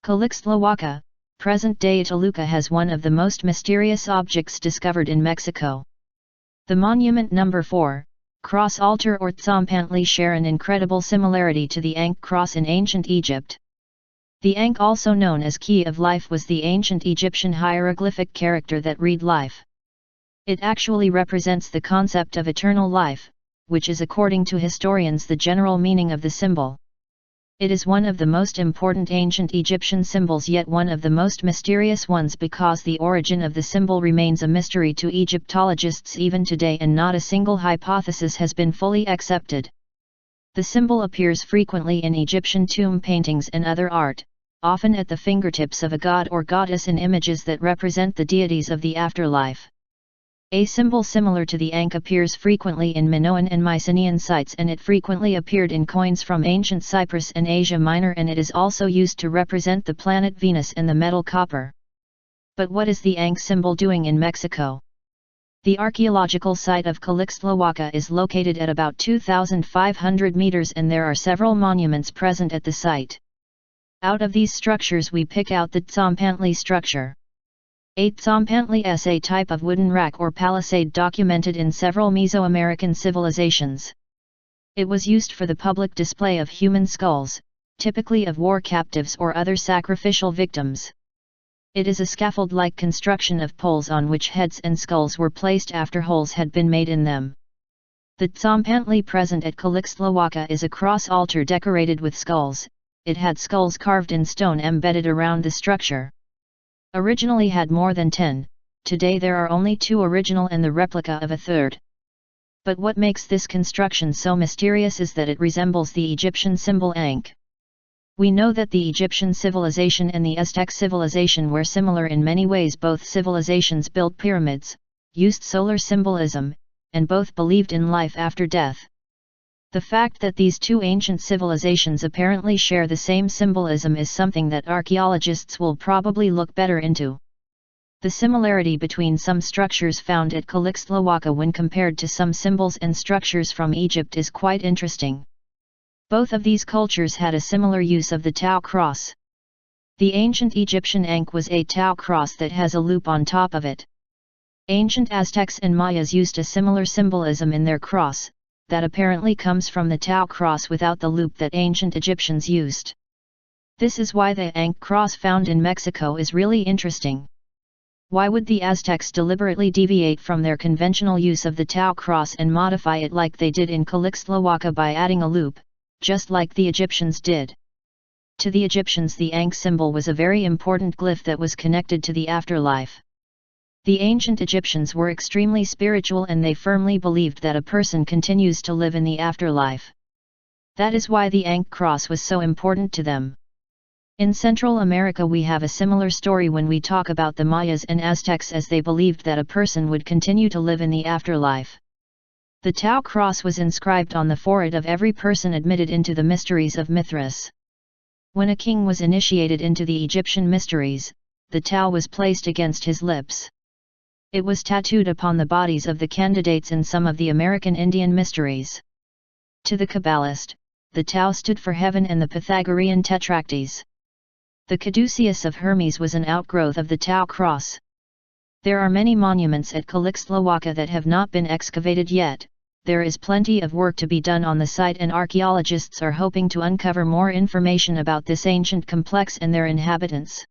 Calixtlahuaca, present-day Toluca, has one of the most mysterious objects discovered in Mexico. The monument number 4, cross altar or Tzompantli, share an incredible similarity to the Ankh cross in ancient Egypt. The Ankh, also known as Key of Life, was the ancient Egyptian hieroglyphic character that read life. It actually represents the concept of eternal life, which is, according to historians, the general meaning of the symbol. It is one of the most important ancient Egyptian symbols, yet one of the most mysterious ones, because the origin of the symbol remains a mystery to Egyptologists even today, and not a single hypothesis has been fully accepted. The symbol appears frequently in Egyptian tomb paintings and other art, often at the fingertips of a god or goddess in images that represent the deities of the afterlife. A symbol similar to the Ankh appears frequently in Minoan and Mycenaean sites, and it frequently appeared in coins from ancient Cyprus and Asia Minor, and it is also used to represent the planet Venus and the metal copper. But what is the Ankh symbol doing in Mexico? The archaeological site of Calixtlahuaca is located at about 2,500 meters, and there are several monuments present at the site. Out of these structures we pick out the Tzompantli structure. A Tzompantli is a type of wooden rack or palisade documented in several Mesoamerican civilizations. It was used for the public display of human skulls, typically of war captives or other sacrificial victims. It is a scaffold-like construction of poles on which heads and skulls were placed after holes had been made in them. The Tzompantli present at Calixtlahuaca is a cross altar decorated with skulls. It had skulls carved in stone embedded around the structure. Originally had more than 10, today there are only 2 original and the replica of a third. But what makes this construction so mysterious is that it resembles the Egyptian symbol Ankh. We know that the Egyptian civilization and the Aztec civilization were similar in many ways. Both civilizations built pyramids, used solar symbolism, and both believed in life after death. The fact that these two ancient civilizations apparently share the same symbolism is something that archaeologists will probably look better into. The similarity between some structures found at Calixtlahuaca when compared to some symbols and structures from Egypt is quite interesting. Both of these cultures had a similar use of the Tau cross. The ancient Egyptian Ankh was a Tau cross that has a loop on top of it. Ancient Aztecs and Mayas used a similar symbolism in their cross, that apparently comes from the Tau cross without the loop that ancient Egyptians used. This is why the Ankh cross found in Mexico is really interesting. Why would the Aztecs deliberately deviate from their conventional use of the Tau cross and modify it like they did in Calixtlahuaca by adding a loop, just like the Egyptians did? To the Egyptians, the Ankh symbol was a very important glyph that was connected to the afterlife. The ancient Egyptians were extremely spiritual, and they firmly believed that a person continues to live in the afterlife. That is why the Ankh cross was so important to them. In Central America we have a similar story when we talk about the Mayas and Aztecs, as they believed that a person would continue to live in the afterlife. The Tau cross was inscribed on the forehead of every person admitted into the mysteries of Mithras. When a king was initiated into the Egyptian mysteries, the Tau was placed against his lips. It was tattooed upon the bodies of the candidates in some of the American Indian mysteries. To the Kabbalist, the Tau stood for heaven and the Pythagorean tetractys. The caduceus of Hermes was an outgrowth of the Tau cross. There are many monuments at Calixtlahuaca that have not been excavated yet. There is plenty of work to be done on the site, and archaeologists are hoping to uncover more information about this ancient complex and their inhabitants.